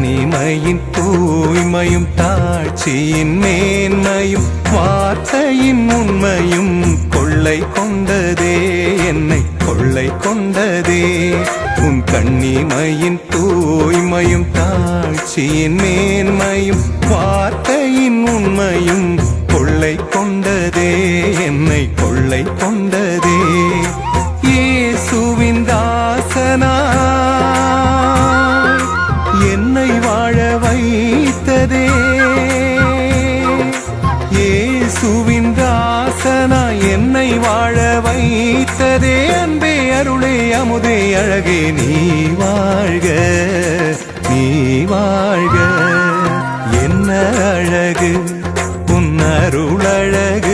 தனிமையின் தூய்மையும் தாழ்ச்சியின் மேன்மையும் வார்த்தையின் உண்மையும் கொள்ளை கொண்டதே, என்னை கொள்ளை கொண்டதே. உன் கண்ணிமையின் தூய்மையும் தாழ்ச்சியின் மேன்மையும் வார்த்தையின் உண்மையும் கொள்ளை கொண்டதே, என்னை கொள்ளை கொண்டதே. இயேசுவின் தாசனாய் என்னை வாழ வைத்ததே, இயேசுவின் தாசனாய் என்னை வாழ வைத்ததே. அன்பே அருளே அமுதே அழகே நீ வாழ்க, நீ வாழ்க. என்ன அழகு உன் அருள் அழகு.